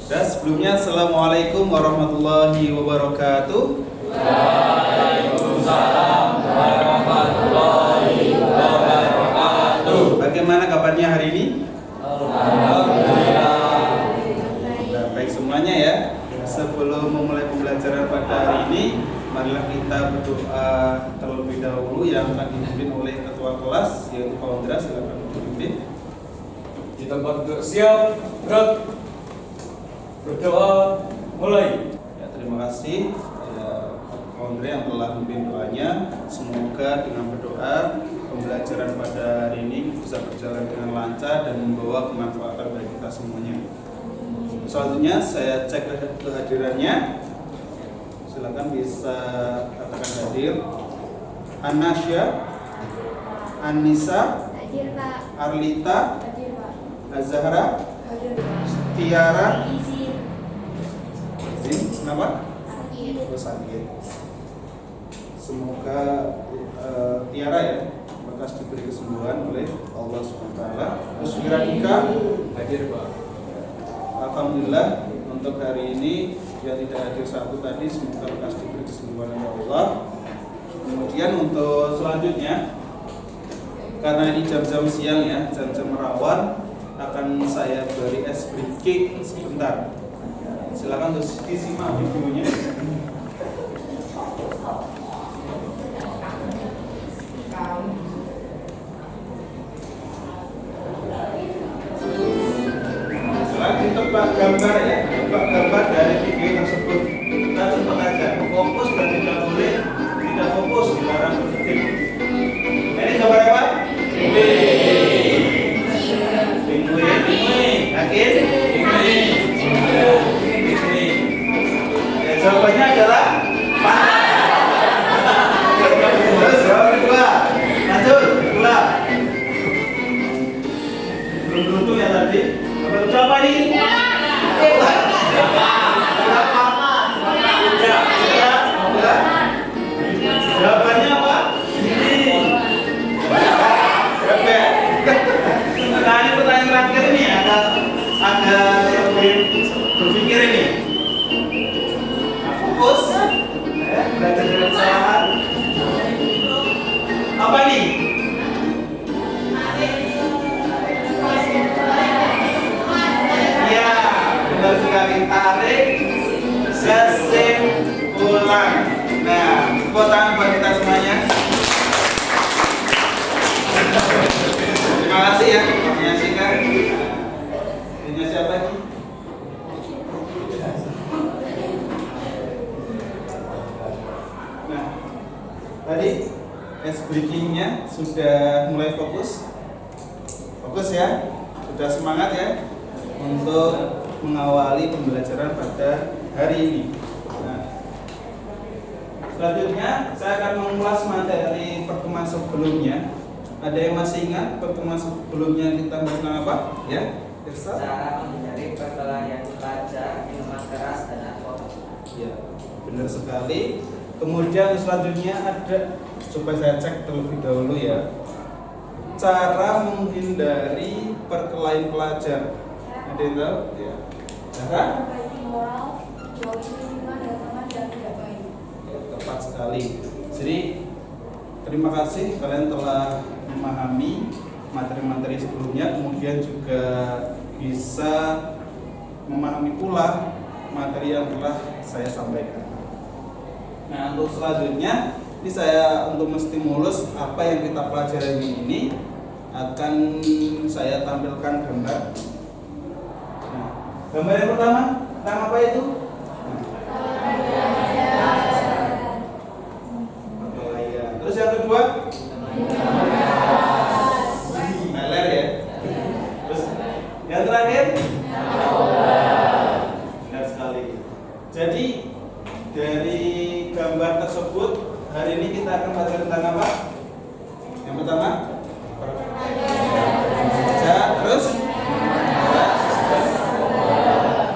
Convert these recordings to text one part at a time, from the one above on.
Dan sebelumnya, Assalamualaikum warahmatullahi wabarakatuh. Waalaikumsalam warahmatullahi wabarakatuh. Bagaimana kabarnya hari ini? Alhamdulillah. Baik semuanya ya. Sebelum memulai pembelajaran pada hari ini, marilah kita berdoa terlebih dahulu yang akan dipimpin oleh ketua kelas, yaitu Faundra. Silakan dipimpin. Di tempat duduk siap, gerak. Berdoa mulai. Ya, terima kasih Faundra yang telah memimpin doanya. Semoga dengan berdoa pembelajaran pada hari ini bisa berjalan dengan lancar dan membawa kemanfaatan bagi kita semuanya. Selanjutnya saya cek kehadirannya. Silakan bisa katakan hadir. Anasya, Anissa, Hadir Pak. Arlita, Hadir Pak. Azahra, Hadir Pak. Tiara. Izin. Izin, kenapa? Sakit. Oh, sakit. Semoga Tiara ya bekas diberi kesembuhan oleh Allah SWT. Terus Wiranika Hadir, Pak. Alhamdulillah untuk hari ini dia tidak hadir satu tadi, semoga bekas diberi kesembuhan oleh Allah. Kemudian untuk selanjutnya, karena ini jam-jam siang ya, jam-jam rawan, akan saya beri es briquet sebentar. Silakan untuk disimak videonya. Silakan ditebak gambar ya, tebak gambar dari video tersebut. Kita coba aja, fokus dan tidak boleh tidak fokus, dilarang berdetik. Ini gambar apa? Pinguin. Yakin? Ya, jawabannya adalah panah. Terus jawab kedua. Lanjut, kedua. Belum beruntung ya tadi. Apa ini? Jawabannya apa? Nah, ini pertanyaan terakhir ini agak berpikir ini. Nah, fokus. Belajar dari kesalahan. Apa nih? Ya, benar sekali. Tarik kesimpulan. Nah, tepuk tangan buat kita semuanya. Terima kasih ya, menyaksikan. Ini siapa nih? Nah, tadi es breakingnya sudah mulai fokus. Fokus ya, sudah semangat ya untuk mengawali pembelajaran pada hari ini. Nah, selanjutnya saya akan mengulas materi pertemuan sebelumnya. Ada yang masih ingat pertemuan sebelumnya kita bahas tentang apa? Ya, Irsa? Cara menghindari perkelahian pelajar, minuman keras dan narkoba. Ya, benar sekali. Kemudian selanjutnya ada, coba saya cek terlebih dahulu ya. Cara menghindari perkelahian pelajar. Ada yang tahu? Ya. Cara? Perbaiki moral, jauhi minuman dan teman yang tidak baik. Ya, tepat sekali. Jadi terima kasih kalian telah memahami materi-materi sebelumnya, kemudian juga bisa memahami pula materi yang telah saya sampaikan. Nah, untuk selanjutnya ini saya untuk menstimulus apa yang kita pelajari ini akan saya tampilkan gambar. Nah, gambar yang pertama tentang apa itu? Perkelahian. Terus yang kedua? Meler ya. Terus yang terakhir? Benar sekali. Jadi dari gambar tersebut hari ini kita akan belajar tentang apa? Yang pertama? Terus?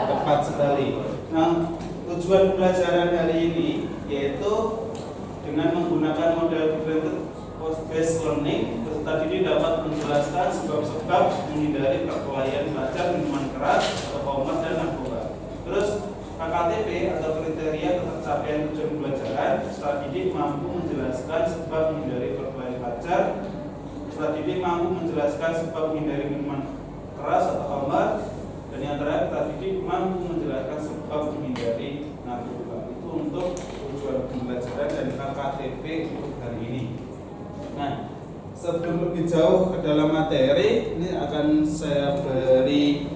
Tepat sekali. Nah, tujuan pembelajaran hari ini yaitu dengan menggunakan model differentiated based learning, peserta didik dapat menjelaskan sebab-sebab menghindari perkelahian pelajar, minuman keras, atau homer dan narkoba. peserta didik mampu menjelaskan sebab menghindari perkelahian pelajar. Peserta didik mampu menjelaskan sebab menghindari minuman keras atau khamar. Dan yang terakhir, peserta didik mampu menjelaskan sebab menghindari narkoba. Itu untuk tujuan pembelajaran dan KKTP untuk hari ini. Nah, sebelum lebih jauh ke dalam materi, ini akan saya beri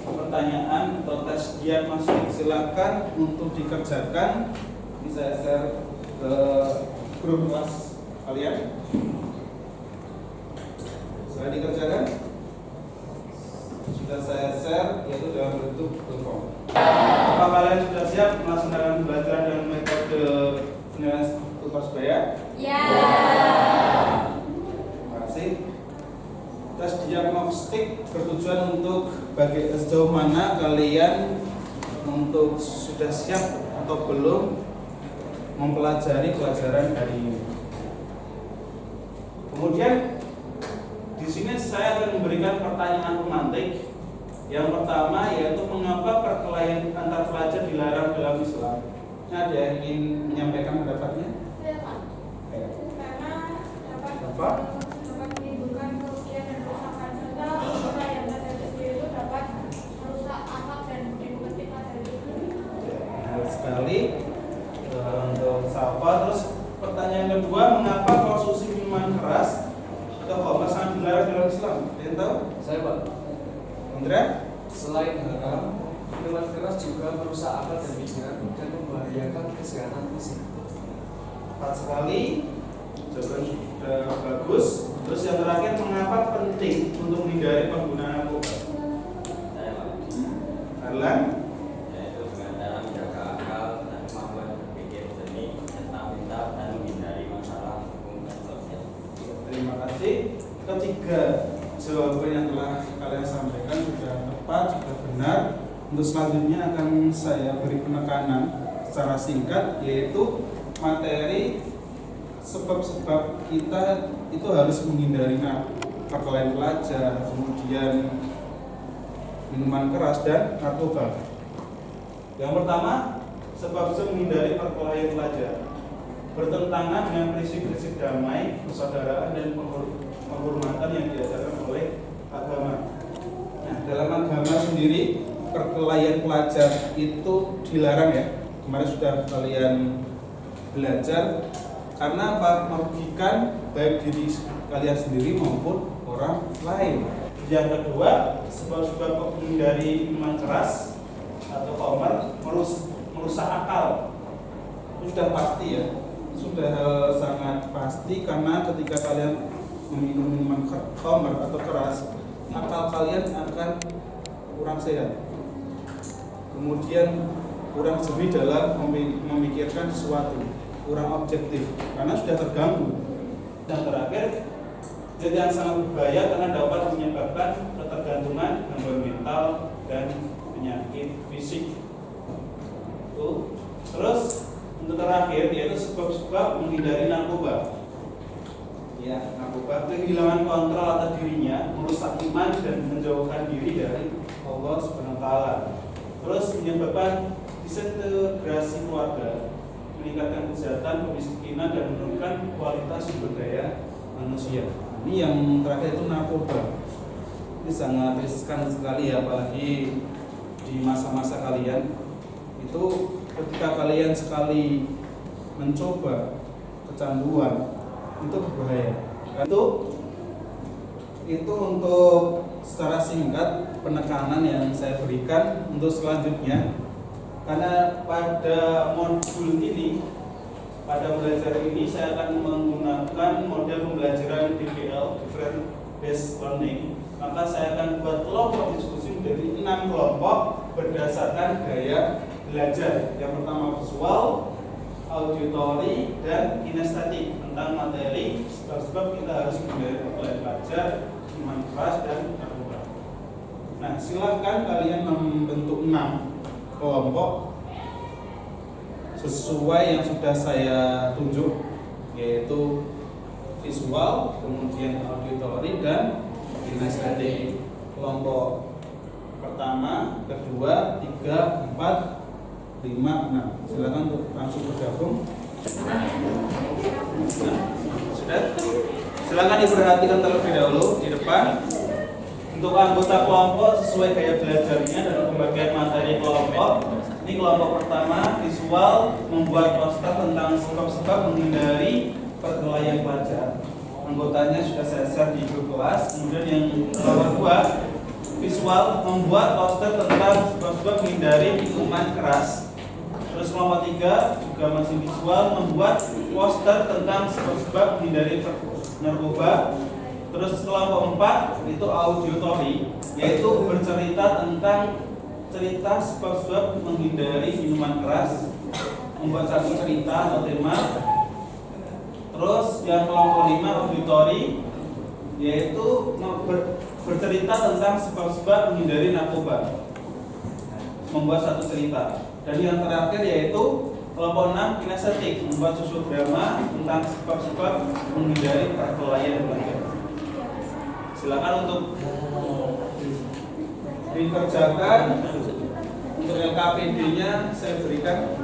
pertanyaan atau tes diagnostik. Silakan untuk dikerjakan. Ini saya share ke grup kelas kalian. Sudah dikerjakan? Sudah saya share, yaitu dalam bentuk Google Form. Apa kalian sudah siap melaksanakan pembelajaran dengan metode penilaian struktur Persebaya? Ya. Terima kasih. Tes diagnostik bertujuan untuk sejauh mana kalian untuk sudah siap atau belum mempelajari pelajaran hari ini. Kemudian di sini saya akan memberikan pertanyaan pemantik. Yang pertama yaitu mengapa perkelahian antar pelajar dilarang dalam Islam? Ini ada yang ingin menyampaikan pendapatnya? Ya, Pak. Karena dapat menimbulkan kerugian dan kerusakan serta perkelahian pelajar sendiri itu dapat merusak akhlak dan budi pekerti pelajar itu. Benar sekali. Untuk Safa. Terus pertanyaan kedua, mengapa konsumsi minuman keras atau khamar sangat dilarang dalam Islam? Kalian tahu? Saya Pak, Indra? selain haram, minuman keras juga merusak akal dan pikiran dan membahayakan kesehatan fisik. Tepat sekali. Jawaban sudah bagus. Terus yang terakhir, mengapa penting untuk menghindari penggunaan narkoba? Saya Pak, Arlan? yaitu dengan cara menjaga akal dan kemampuan berpikir jernih serta pintar dan menghindari masalah hukum dan sosial. Terima kasih. Ketiga jawaban yang telah kalian sampaikan sudah tepat, sudah benar. Untuk selanjutnya akan saya beri penekanan secara singkat, yaitu materi sebab-sebab kita itu harus menghindari perkelahian pelajar, kemudian minuman keras dan narkoba. Yang pertama, sebab-sebab menghindari perkelahian pelajar bertentangan dengan prinsip-prinsip damai, persaudaraan dan penghormatan yang diajarkan oleh agama. Nah, dalam agama sendiri perkelahian pelajar itu dilarang ya. Kemarin sudah kalian belajar karena apa? Merugikan baik diri kalian sendiri maupun orang lain. Yang kedua, sebab-sebab menghindari minuman keras atau khamar merusak akal. Itu sudah pasti ya. Sudah sangat pasti karena ketika kalian meminum minuman khamar atau keras, akal kalian akan kurang sehat. Kemudian kurang jernih dalam memikirkan sesuatu, kurang objektif karena sudah terganggu. Dan terakhir, jadi yang sangat berbahaya karena dapat menyebabkan ketergantungan, gangguan mental dan penyakit fisik. Terus untuk terakhir yaitu sebab-sebab menghindari narkoba. Ya, narkoba kehilangan kontrol atas dirinya, merusak iman dan menjauhkan diri dari Allah Subhanahu wa taala. Terus menyebabkan disintegrasi keluarga, meningkatkan kesehatan, kemiskinan dan menurunkan kualitas sumber daya manusia. Ini yang terakhir itu narkoba. Ini sangat riskan sekali ya, apalagi di masa-masa kalian. Itu ketika kalian sekali mencoba kecanduan itu berbahaya. Itu untuk secara singkat penekanan yang saya berikan. Untuk selanjutnya, karena pada modul ini, pada belajar ini saya akan menggunakan model pembelajaran DBL, Different Based Learning. Maka saya akan buat kelompok diskusi menjadi 6 kelompok berdasarkan gaya belajar. Yang pertama visual, auditory, dan kinestetik tentang materi sebab-sebab kita harus menghindari perkelahian pelajar, minuman keras, dan narkoba. Nah, silakan kalian membentuk 6 kelompok sesuai yang sudah saya tunjuk, yaitu visual, kemudian auditory, dan kinestetik. Kelompok pertama, kedua, 3, 4, 5, 6. Silakan untuk langsung bergabung. Sudah? Silakan diperhatikan terlebih dahulu di depan. Untuk anggota kelompok sesuai gaya belajarnya dan pembagian materi kelompok. Ini kelompok pertama, visual, membuat poster tentang sebab-sebab menghindari perkelahian pelajar. Anggotanya sudah saya share di grup kelas. Kemudian yang kelompok kedua, visual, membuat poster tentang sebab-sebab menghindari minuman keras. Terus kelompok tiga juga masih visual, membuat poster tentang sebab-sebab menghindari narkoba. Terus kelompok 4 itu auditory, yaitu bercerita tentang cerita sebab-sebab menghindari minuman keras, membuat satu cerita atau tema. Terus yang kelompok 5 auditory, yaitu bercerita tentang sebab-sebab menghindari narkoba, membuat satu cerita. Dan yang terakhir yaitu kelompok 6 kinestetik, membuat susu drama tentang sebab-sebab menghindari perkelahian pelajar. Silakan untuk dikerjakan. Untuk LKPD-nya saya berikan.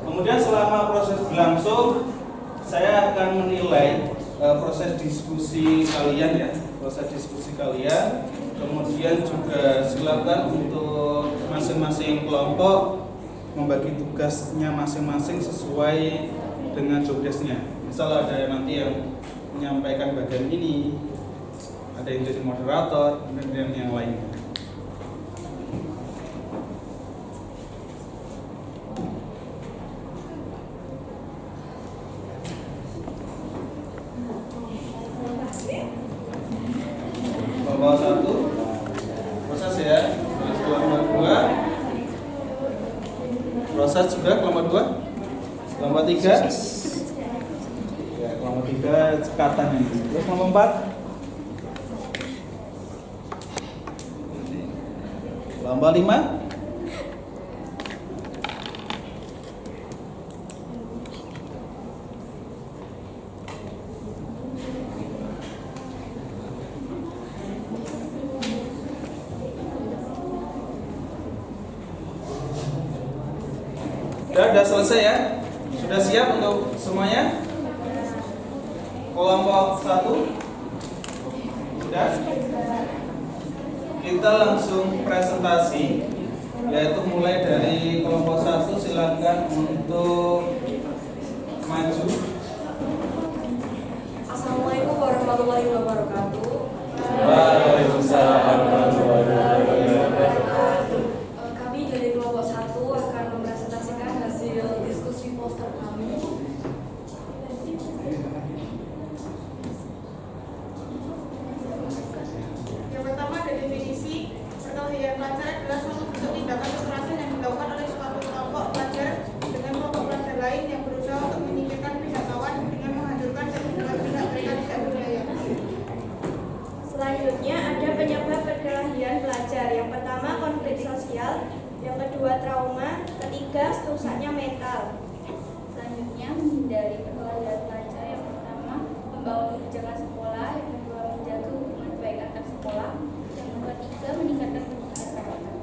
Kemudian selama proses berlangsung, saya akan menilai proses diskusi kalian ya, Kemudian juga silakan untuk masing-masing kelompok membagi tugasnya masing-masing sesuai dengan job desk-nya. Misal ada nanti yang menyampaikan bagian ini, ada yang jadi moderator, dan yang lainnya. Kelompok 1 proses ya, terus kelompok 2 proses juga, kelompok 2, kelompok 3 ya, kelompok 3 cekatan ini, terus kelompok 4 kelompok 5 Sudah selesai ya? Sudah siap untuk semuanya? Kelompok 1 sudah? Kita langsung presentasi, yaitu mulai dari kelompok 1. Silakan untuk maju. Assalamualaikum warahmatullahi wabarakatuh. Waalaikumsalam warahmatullahi wabarakatuh. Kami dari kelompok 1 akan mempresentasikan hasil diskusi poster kami. Yang pertama ada definisi. Perkelahian pelajar adalah suatu bentuk tindakan kekerasan yang dilakukan oleh suatu kelompok pelajar dengan kelompok pelajar lain yang berusaha untuk menyingkirkan pihak lawan dengan menghancurkan dan membuat pihak mereka tidak berdaya. Selanjutnya ada penyebab perkelahian pelajar. Yang pertama konflik sosial, yang kedua trauma, ketiga rusaknya mental. Selanjutnya menghindari perkelahian pelajar. Yang pertama membangun kebijakan sekolah, yang kedua menjaga hubungan baik antar sekolah, yang ketiga meningkatkan pendidikan karakter.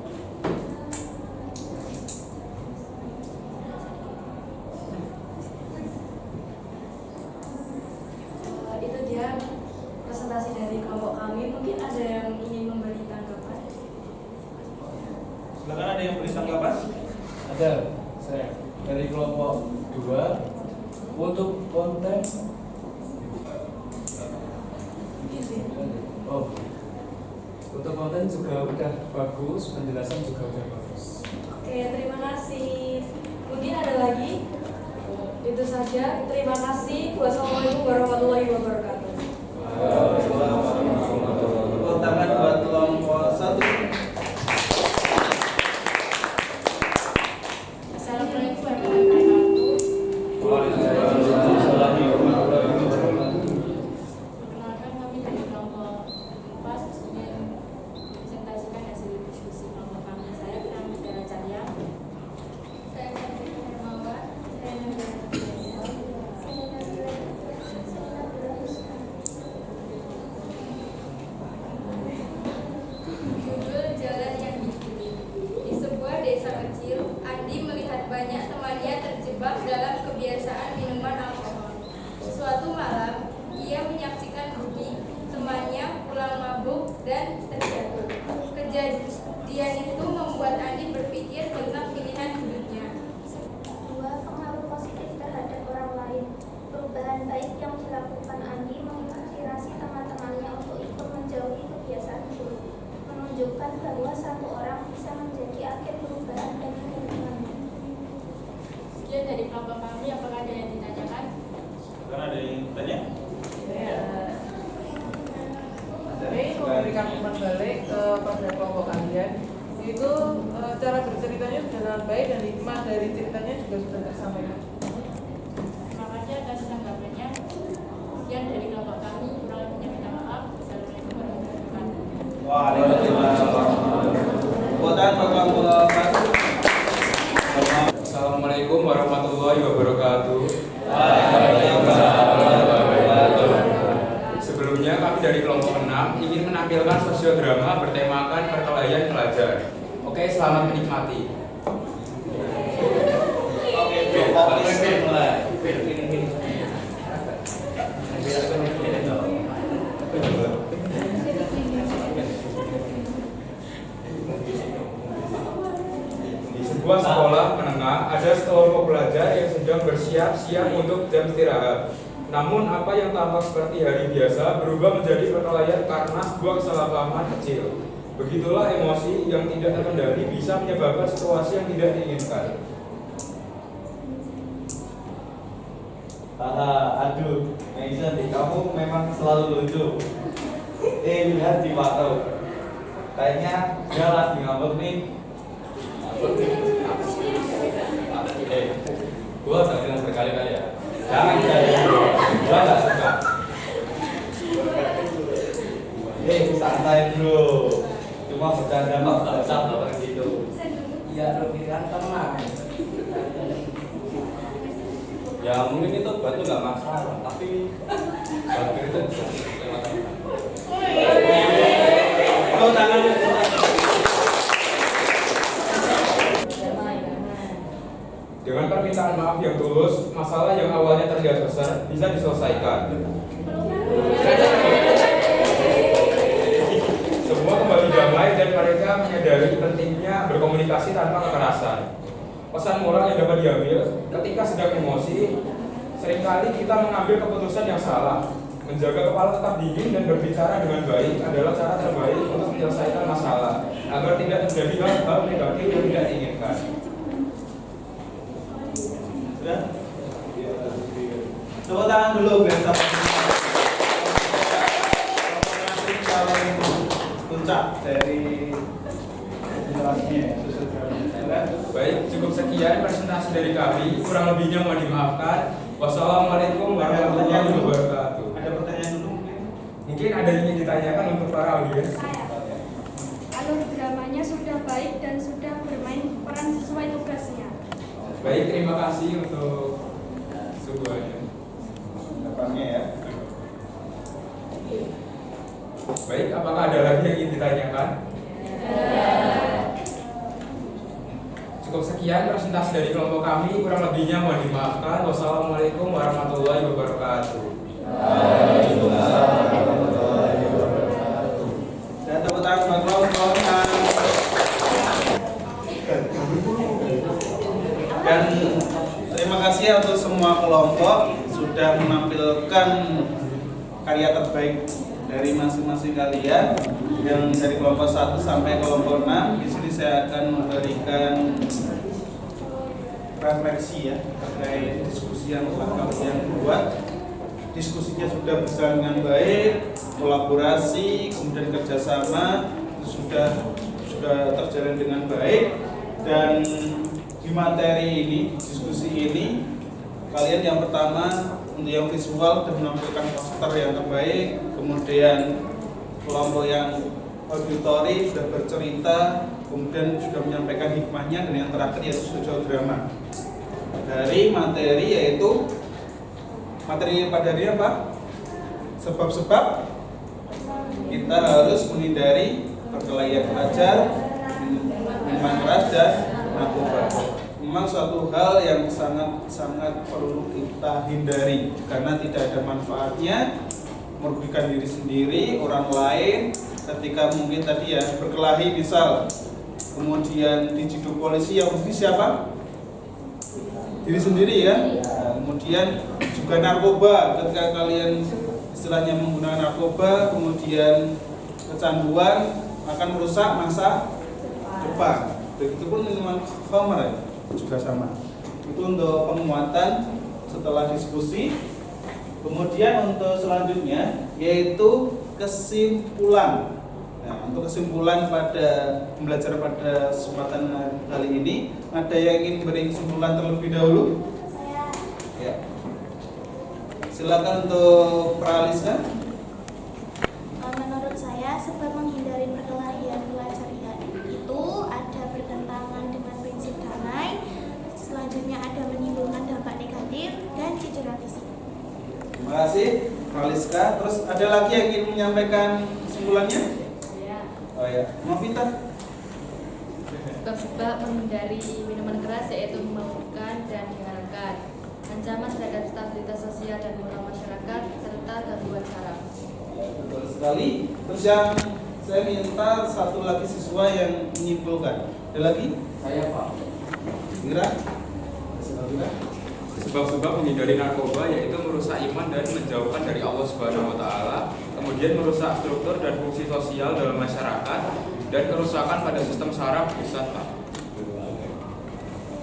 Itu dia presentasi dari kelompok kami. Mungkin ada yang ingin memberi tanggapan? Silakan, ada yang beri tanggapan? Ada, saya dari kelompok 2 untuk konten. Oh, untuk konten juga udah bagus, penjelasan juga udah bagus. Oke, terima kasih. Mungkin ada lagi? Itu saja. Terima kasih. Wassalamualaikum warahmatullahi wabarakatuh. Tepuk tangan buat kelompok 1. Assalamualaikum warahmatullahi wabarakatuh. Perkenalkan kami dari kelompok 4 ingin presentasikan hasil diskusi kelompok kami. Saya Pramila Cahya. Saya Cantik Hermawan. Saya Nabila Nabila. Saya Nabila. dari kelompok kami, apakah ada yang ditanyakan? Kan ada yang tanya? Jadi memberikan umpan balik kepada kelompok kalian itu cara berceritanya sudah dengan baik dan hikmah dari ceritanya juga sudah tersampaikan. Terima kasih atas tanggapannya. Sekian dari kelompok kami, kurang lebihnya minta maaf. Assalamualaikum warahmatullahi wabarakatuh. Waalaikumsalam. Buatan Bapak Bapak. Assalamualaikum warahmatullahi wabarakatuh. Sebelumnya kami dari kelompok 6 ingin menampilkan sosiodrama bertemakan perkelahian pelajar. Oke, selamat menikmati. Oke, mulai. Di sebuah sekolah menengah ada sekelompok pelajar yang sedang bersiap-siap untuk jam istirahat. Namun apa yang tampak seperti hari biasa berubah menjadi perkelahian karena sebuah kesalahpahaman kecil. Begitulah emosi yang tidak terkendali bisa menyebabkan situasi yang tidak diinginkan. Aduh, Maison, kamu memang selalu lucu. Lihat di Wato. Kayaknya dia lagi ngambek nih. Gua udah bilang berkali-kali ya. Jangan gua nggak suka. Santai bro. Cuma bercanda kok, nggak usah begitu. Iya, lebih tenang. Ya mungkin itu batu nggak masalah, tapi batu itu Oh, tangannya. Dengan permintaan maaf yang tulus, masalah yang awalnya terlihat besar bisa diselesaikan. Semua kembali damai dan mereka menyadari pentingnya berkomunikasi tanpa kekerasan. Pesan moral yang dapat diambil ketika sedang emosi, seringkali kita mengambil keputusan yang salah. Menjaga kepala tetap dingin dan berbicara dengan baik adalah cara terbaik untuk menyelesaikan masalah agar tidak terjadi hal-hal negatif yang tidak diinginkan. Sudah? Tepuk tangan dulu biar puncak dari penjelasannya. Baik, cukup sekian presentasi dari kami. Kurang lebihnya mohon dimaafkan. Wassalamualaikum warahmatullahi wabarakatuh. Ada pertanyaan dulu mungkin? Mungkin ada yang ingin ditanyakan untuk para audiens. Alur dramanya sudah baik dan sudah bermain peran sesuai tugasnya. Baik, terima kasih untuk suguhannya. Depannya ya. Baik, apakah ada lagi yang ingin ditanyakan? Cukup sekian presentasi dari kelompok kami. Kurang lebihnya mohon dimaafkan. Wassalamualaikum warahmatullahi wabarakatuh. Dan tepuk tangan buat kelompok. Dan terima kasih untuk semua kelompok sudah menampilkan karya terbaik dari masing-masing kalian. Yang dari kelompok 1 sampai kelompok 6. Di sini saya akan memberikan refleksi ya terkait diskusi yang telah kalian buat. Diskusinya sudah berjalan dengan baik, kolaborasi, kemudian kerjasama itu sudah terjalin dengan baik. Dan di materi ini, diskusi ini, kalian yang pertama untuk yang visual sudah menampilkan poster yang terbaik, kemudian kelompok yang auditori sudah bercerita, kemudian sudah menyampaikan hikmahnya, dan yang terakhir yaitu sosiodrama. Dari materi yaitu materi pada hari apa? Sebab-sebab kita harus menghindari perkelahian pelajar, minuman keras dan narkoba. Memang suatu hal yang sangat perlu kita hindari karena tidak ada manfaatnya, merugikan diri sendiri, orang lain. Ketika mungkin tadi ya berkelahi misal, kemudian diciduk polisi, yang rugi siapa? Diri sendiri ya. Kemudian juga narkoba, ketika kalian istilahnya menggunakan narkoba, kemudian kecanduan akan merusak masa depan. Begitupun minuman khamar ya, juga sama. Itu untuk penguatan setelah diskusi. Kemudian untuk selanjutnya yaitu kesimpulan. Nah, untuk kesimpulan pada pembelajaran pada kesempatan kali ini, ada yang ingin beri kesimpulan terlebih dahulu? Saya. Ya. Silakan untuk Pralisa. Menurut saya, sebab menghindari perkelahian pelajar itu ada bertentangan dengan prinsip damai. Selanjutnya ada menimbulkan dampak negatif dan cedera fisik. Terima kasih, Praliska. Terus ada lagi yang ingin menyampaikan kesimpulannya? Ya. Oh ya, Novita. Sebab-sebab menghindari minuman keras yaitu memabukkan dan diharapkan ancaman terhadap stabilitas sosial dan moral masyarakat serta gangguan saraf. Ya, betul sekali. Terus yang saya minta satu lagi siswa yang menyimpulkan. Ada lagi? Saya Pak. Kira? Kira? Sebab-sebab menghindari narkoba yaitu merusak iman dan menjauhkan dari Allah Subhanahu wa taala, kemudian merusak struktur dan fungsi sosial dalam masyarakat dan kerusakan pada sistem saraf pusat, Pak.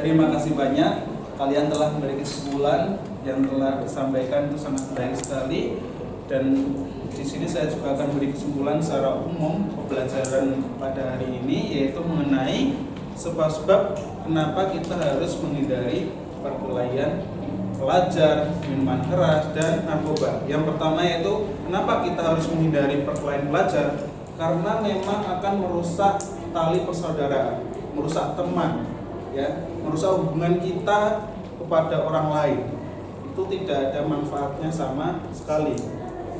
Terima kasih banyak. Kalian telah memberi kesimpulan yang telah disampaikan itu sangat baik sekali, dan di sini saya juga akan beri kesimpulan secara umum pembelajaran pada hari ini, yaitu mengenai sebab-sebab kenapa kita harus menghindari perkelahian pelajar, minuman keras, dan narkoba. Yang pertama yaitu kenapa kita harus menghindari perkelahian pelajar, karena memang akan merusak tali persaudaraan, merusak teman, ya, merusak hubungan kita kepada orang lain. Itu tidak ada manfaatnya sama sekali.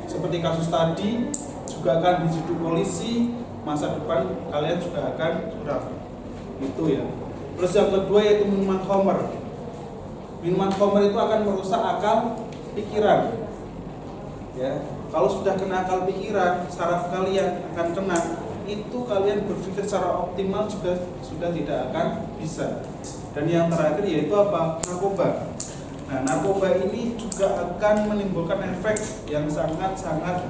Seperti kasus tadi juga akan diciduk polisi, masa depan kalian juga akan suram. Itu ya. Terus yang kedua yaitu minuman khamr. Minuman khamr itu akan merusak akal pikiran. Ya, kalau sudah kena akal pikiran, saraf kalian akan kena. Itu kalian berpikir secara optimal juga sudah tidak akan bisa. Dan yang terakhir yaitu apa? Narkoba. Nah, narkoba ini juga akan menimbulkan efek yang sangat-sangat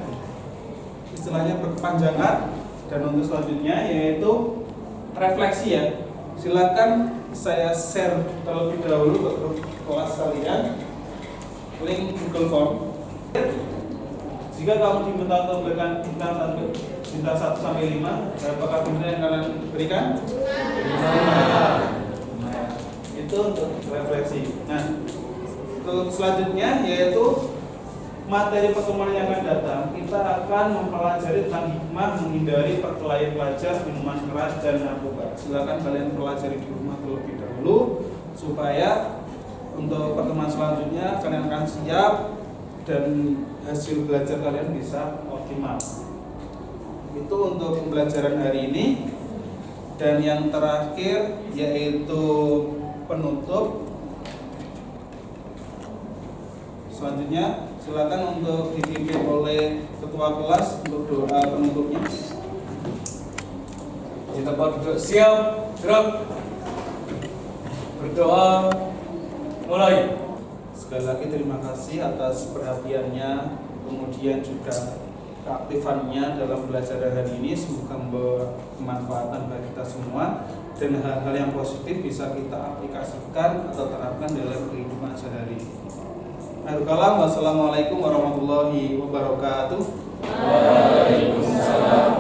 istilahnya berkepanjangan. Dan untuk selanjutnya yaitu refleksi ya. Silakan saya share terlebih dahulu ke grup kelas kalian link Google Form. Jika kamu diminta untuk memberikan bintang 1 sampai 5, berapakah bintang yang kalian berikan? 5. Itu untuk refleksi. Nah, untuk selanjutnya yaitu materi pertemuan yang akan datang, kita akan mempelajari tentang hikmah menghindari perkelahian pelajar, minuman keras, dan narkoba. Silakan kalian pelajari di rumah terlebih dahulu supaya untuk pertemuan selanjutnya kalian akan siap dan hasil belajar kalian bisa optimal. Itu untuk pembelajaran hari ini. Dan yang terakhir yaitu penutup. Selanjutnya silakan untuk dipimpin oleh ketua kelas untuk doa penutupnya. Di tempat duduk siap, gerak. Berdoa, mulai. Sekali lagi terima kasih atas perhatiannya, kemudian juga keaktifannya dalam belajar hari ini. Semoga membawa kemanfaatan bagi kita semua dan hal-hal yang positif bisa kita aplikasikan atau terapkan dalam kehidupan sehari-hari. Assalamualaikum warahmatullahi wabarakatuh. Waalaikumsalam.